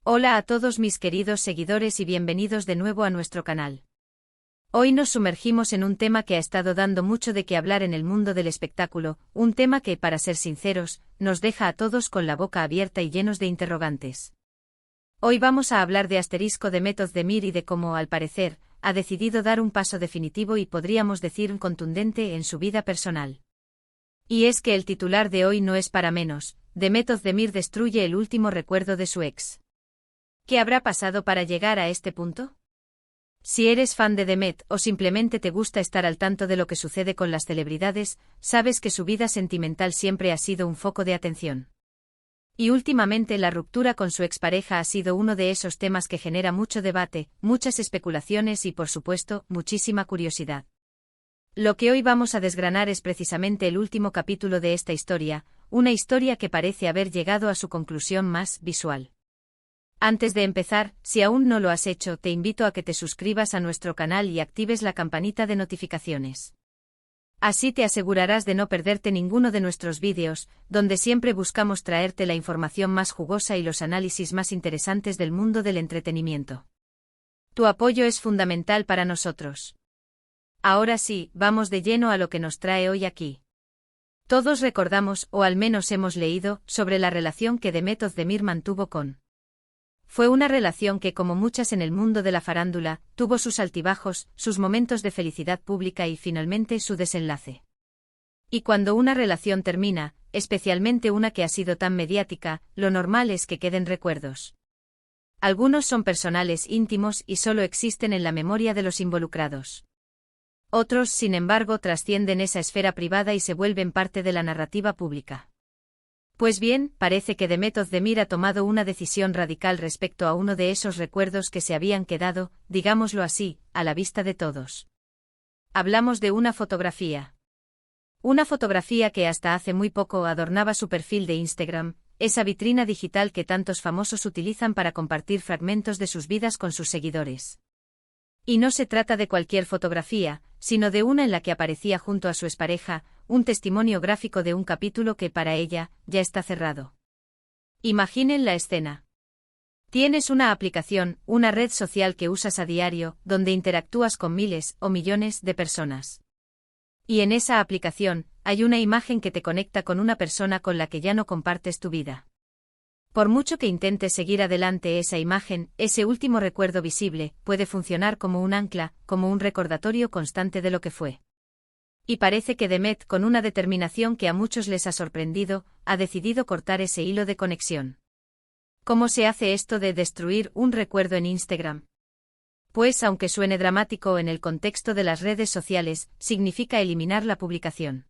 Hola a todos mis queridos seguidores y bienvenidos de nuevo a nuestro canal. Hoy nos sumergimos en un tema que ha estado dando mucho de qué hablar en el mundo del espectáculo, un tema que, para ser sinceros, nos deja a todos con la boca abierta y llenos de interrogantes. Hoy vamos a hablar de Asterisco de Method Demir y de cómo, al parecer, ha decidido dar un paso definitivo y podríamos decir contundente en su vida personal. Y es que el titular de hoy no es para menos: The Method Demir destruye el último recuerdo de su ex. ¿Qué habrá pasado para llegar a este punto? Si eres fan de Demet o simplemente te gusta estar al tanto de lo que sucede con las celebridades, sabes que su vida sentimental siempre ha sido un foco de atención. Y últimamente la ruptura con su expareja ha sido uno de esos temas que genera mucho debate, muchas especulaciones y, por supuesto, muchísima curiosidad. Lo que hoy vamos a desgranar es precisamente el último capítulo de esta historia, una historia que parece haber llegado a su conclusión más visual. Antes de empezar, si aún no lo has hecho, te invito a que te suscribas a nuestro canal y actives la campanita de notificaciones. Así te asegurarás de no perderte ninguno de nuestros vídeos, donde siempre buscamos traerte la información más jugosa y los análisis más interesantes del mundo del entretenimiento. Tu apoyo es fundamental para nosotros. Ahora sí, vamos de lleno a lo que nos trae hoy aquí. Todos recordamos, o al menos hemos leído, sobre la relación que The Method Demir mantuvo con. Fue una relación que, como muchas en el mundo de la farándula, tuvo sus altibajos, sus momentos de felicidad pública y finalmente su desenlace. Y cuando una relación termina, especialmente una que ha sido tan mediática, lo normal es que queden recuerdos. Algunos son personales, íntimos y solo existen en la memoria de los involucrados. Otros, sin embargo, trascienden esa esfera privada y se vuelven parte de la narrativa pública. Pues bien, parece que The Method Demir ha tomado una decisión radical respecto a uno de esos recuerdos que se habían quedado, digámoslo así, a la vista de todos. Hablamos de una fotografía. Una fotografía que hasta hace muy poco adornaba su perfil de Instagram, esa vitrina digital que tantos famosos utilizan para compartir fragmentos de sus vidas con sus seguidores. Y no se trata de cualquier fotografía, sino de una en la que aparecía junto a su expareja, un testimonio gráfico de un capítulo que para ella ya está cerrado. Imaginen la escena. Tienes una aplicación, una red social que usas a diario, donde interactúas con miles o millones de personas. Y en esa aplicación, hay una imagen que te conecta con una persona con la que ya no compartes tu vida. Por mucho que intentes seguir adelante esa imagen, ese último recuerdo visible, puede funcionar como un ancla, como un recordatorio constante de lo que fue. Y parece que Demet, con una determinación que a muchos les ha sorprendido, ha decidido cortar ese hilo de conexión. ¿Cómo se hace esto de destruir un recuerdo en Instagram? Pues, aunque suene dramático en el contexto de las redes sociales, significa eliminar la publicación.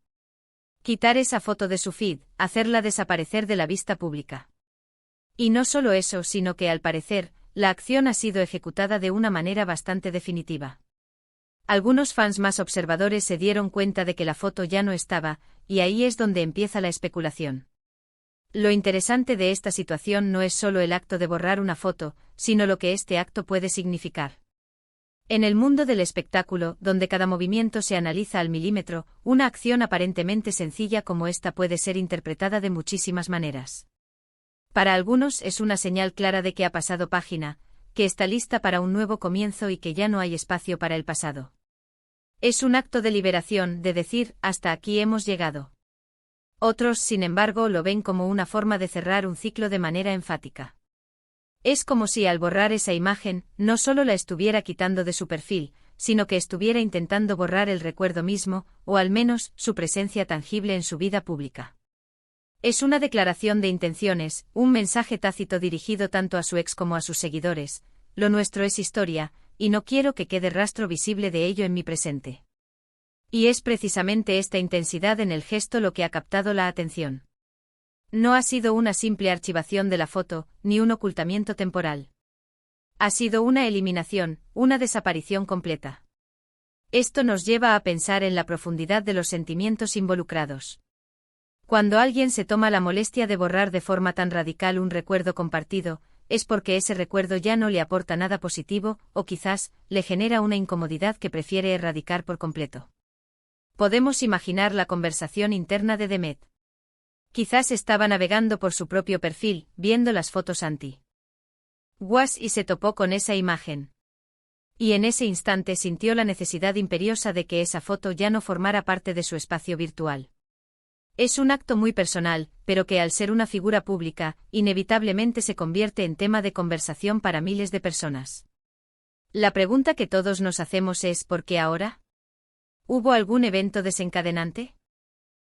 Quitar esa foto de su feed, hacerla desaparecer de la vista pública. Y no solo eso, sino que al parecer, la acción ha sido ejecutada de una manera bastante definitiva. Algunos fans más observadores se dieron cuenta de que la foto ya no estaba, y ahí es donde empieza la especulación. Lo interesante de esta situación no es solo el acto de borrar una foto, sino lo que este acto puede significar. En el mundo del espectáculo, donde cada movimiento se analiza al milímetro, una acción aparentemente sencilla como esta puede ser interpretada de muchísimas maneras. Para algunos es una señal clara de que ha pasado página, que está lista para un nuevo comienzo y que ya no hay espacio para el pasado. Es un acto de liberación, de decir, hasta aquí hemos llegado. Otros, sin embargo, lo ven como una forma de cerrar un ciclo de manera enfática. Es como si al borrar esa imagen, no solo la estuviera quitando de su perfil, sino que estuviera intentando borrar el recuerdo mismo, o al menos, su presencia tangible en su vida pública. Es una declaración de intenciones, un mensaje tácito dirigido tanto a su ex como a sus seguidores: lo nuestro es historia, y no quiero que quede rastro visible de ello en mi presente. Y es precisamente esta intensidad en el gesto lo que ha captado la atención. No ha sido una simple archivación de la foto, ni un ocultamiento temporal. Ha sido una eliminación, una desaparición completa. Esto nos lleva a pensar en la profundidad de los sentimientos involucrados. Cuando alguien se toma la molestia de borrar de forma tan radical un recuerdo compartido, es porque ese recuerdo ya no le aporta nada positivo, o quizás, le genera una incomodidad que prefiere erradicar por completo. Podemos imaginar la conversación interna de Demet. Quizás estaba navegando por su propio perfil, viendo las fotos anti. guas y se topó con esa imagen. Y en ese instante sintió la necesidad imperiosa de que esa foto ya no formara parte de su espacio virtual. Es un acto muy personal, pero que al ser una figura pública, inevitablemente se convierte en tema de conversación para miles de personas. La pregunta que todos nos hacemos es ¿por qué ahora? ¿Hubo algún evento desencadenante?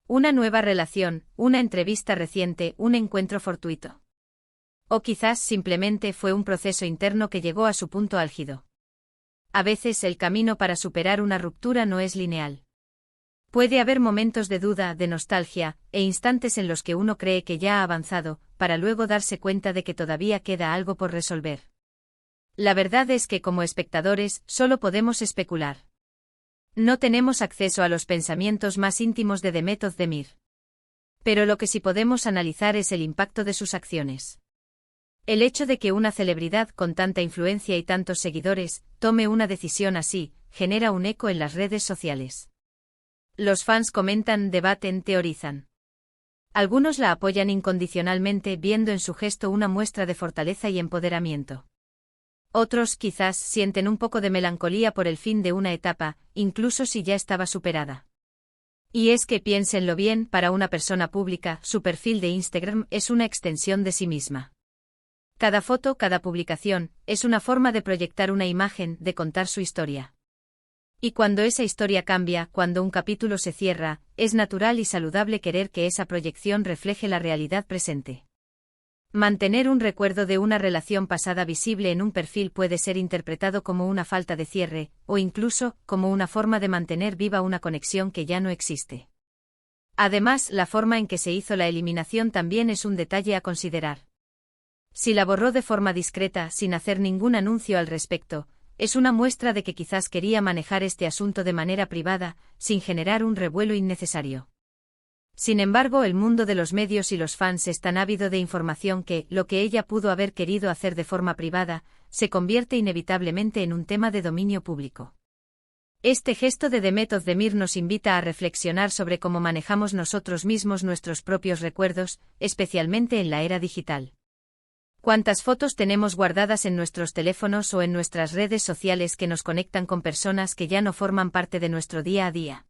¿Una nueva relación, una entrevista reciente, un encuentro fortuito? O quizás simplemente fue un proceso interno que llegó a su punto álgido. A veces el camino para superar una ruptura no es lineal. Puede haber momentos de duda, de nostalgia, e instantes en los que uno cree que ya ha avanzado, para luego darse cuenta de que todavía queda algo por resolver. La verdad es que como espectadores, solo podemos especular. No tenemos acceso a los pensamientos más íntimos de Demet Özdemir. Pero lo que sí podemos analizar es el impacto de sus acciones. El hecho de que una celebridad con tanta influencia y tantos seguidores tome una decisión así, genera un eco en las redes sociales. Los fans comentan, debaten, teorizan. Algunos la apoyan incondicionalmente viendo en su gesto una muestra de fortaleza y empoderamiento. Otros quizás sienten un poco de melancolía por el fin de una etapa, incluso si ya estaba superada. Y es que piénsenlo bien, para una persona pública, su perfil de Instagram es una extensión de sí misma. Cada foto, cada publicación, es una forma de proyectar una imagen, de contar su historia. Y cuando esa historia cambia, cuando un capítulo se cierra, es natural y saludable querer que esa proyección refleje la realidad presente. Mantener un recuerdo de una relación pasada visible en un perfil puede ser interpretado como una falta de cierre, o incluso, como una forma de mantener viva una conexión que ya no existe. Además, la forma en que se hizo la eliminación también es un detalle a considerar. Si la borró de forma discreta, sin hacer ningún anuncio al respecto, es una muestra de que quizás quería manejar este asunto de manera privada, sin generar un revuelo innecesario. Sin embargo, el mundo de los medios y los fans es tan ávido de información que, lo que ella pudo haber querido hacer de forma privada, se convierte inevitablemente en un tema de dominio público. Este gesto de Demet Özdemir nos invita a reflexionar sobre cómo manejamos nosotros mismos nuestros propios recuerdos, especialmente en la era digital. ¿Cuántas fotos tenemos guardadas en nuestros teléfonos o en nuestras redes sociales que nos conectan con personas que ya no forman parte de nuestro día a día?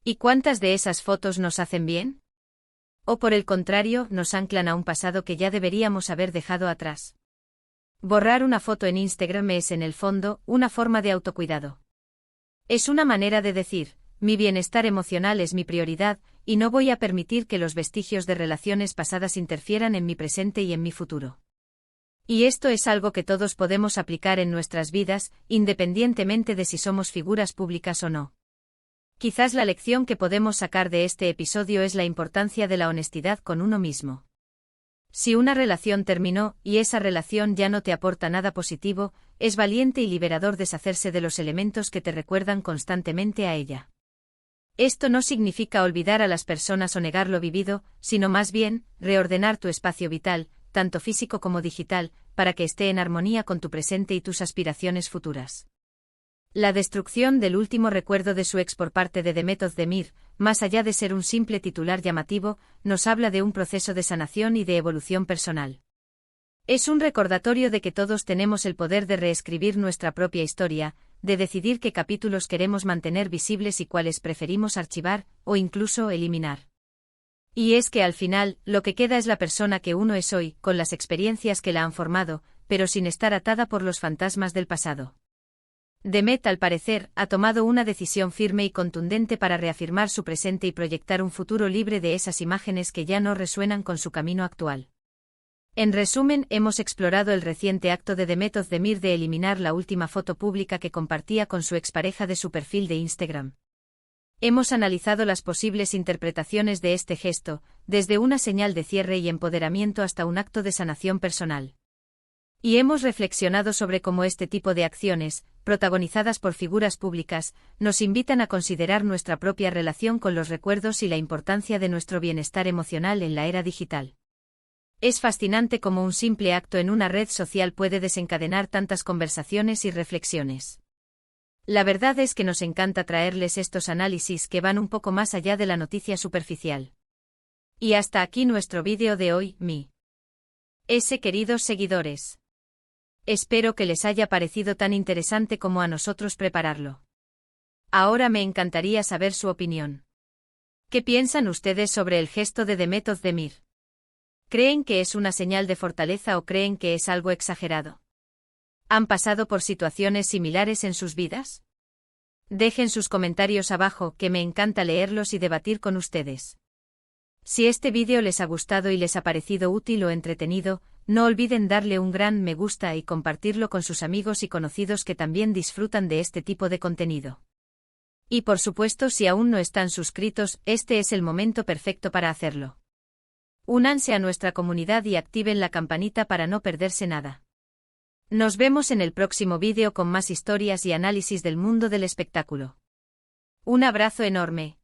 ¿Y cuántas de esas fotos nos hacen bien? ¿O por el contrario, nos anclan a un pasado que ya deberíamos haber dejado atrás? Borrar una foto en Instagram es, en el fondo, una forma de autocuidado. Es una manera de decir, mi bienestar emocional es mi prioridad, y no voy a permitir que los vestigios de relaciones pasadas interfieran en mi presente y en mi futuro. Y esto es algo que todos podemos aplicar en nuestras vidas, independientemente de si somos figuras públicas o no. Quizás la lección que podemos sacar de este episodio es la importancia de la honestidad con uno mismo. Si una relación terminó, y esa relación ya no te aporta nada positivo, es valiente y liberador deshacerse de los elementos que te recuerdan constantemente a ella. Esto no significa olvidar a las personas o negar lo vivido, sino más bien, reordenar tu espacio vital, tanto físico como digital, para que esté en armonía con tu presente y tus aspiraciones futuras. La destrucción del último recuerdo de su ex por parte de Demet Özdemir, más allá de ser un simple titular llamativo, nos habla de un proceso de sanación y de evolución personal. Es un recordatorio de que todos tenemos el poder de reescribir nuestra propia historia, de decidir qué capítulos queremos mantener visibles y cuáles preferimos archivar, o incluso eliminar. Y es que al final, lo que queda es la persona que uno es hoy, con las experiencias que la han formado, pero sin estar atada por los fantasmas del pasado. Demet, al parecer, ha tomado una decisión firme y contundente para reafirmar su presente y proyectar un futuro libre de esas imágenes que ya no resuenan con su camino actual. En resumen, hemos explorado el reciente acto de Demet Özdemir de eliminar la última foto pública que compartía con su expareja de su perfil de Instagram. Hemos analizado las posibles interpretaciones de este gesto, desde una señal de cierre y empoderamiento hasta un acto de sanación personal. Y hemos reflexionado sobre cómo este tipo de acciones, protagonizadas por figuras públicas, nos invitan a considerar nuestra propia relación con los recuerdos y la importancia de nuestro bienestar emocional en la era digital. Es fascinante cómo un simple acto en una red social puede desencadenar tantas conversaciones y reflexiones. La verdad es que nos encanta traerles estos análisis que van un poco más allá de la noticia superficial. Y hasta aquí nuestro vídeo de hoy, queridos seguidores. Espero que les haya parecido tan interesante como a nosotros prepararlo. Ahora me encantaría saber su opinión. ¿Qué piensan ustedes sobre el gesto de Demet Özdemir? ¿Creen que es una señal de fortaleza o creen que es algo exagerado? ¿Han pasado por situaciones similares en sus vidas? Dejen sus comentarios abajo, que me encanta leerlos y debatir con ustedes. Si este vídeo les ha gustado y les ha parecido útil o entretenido, no olviden darle un gran me gusta y compartirlo con sus amigos y conocidos que también disfrutan de este tipo de contenido. Y por supuesto, si aún no están suscritos, este es el momento perfecto para hacerlo. Únanse a nuestra comunidad y activen la campanita para no perderse nada. Nos vemos en el próximo vídeo con más historias y análisis del mundo del espectáculo. Un abrazo enorme.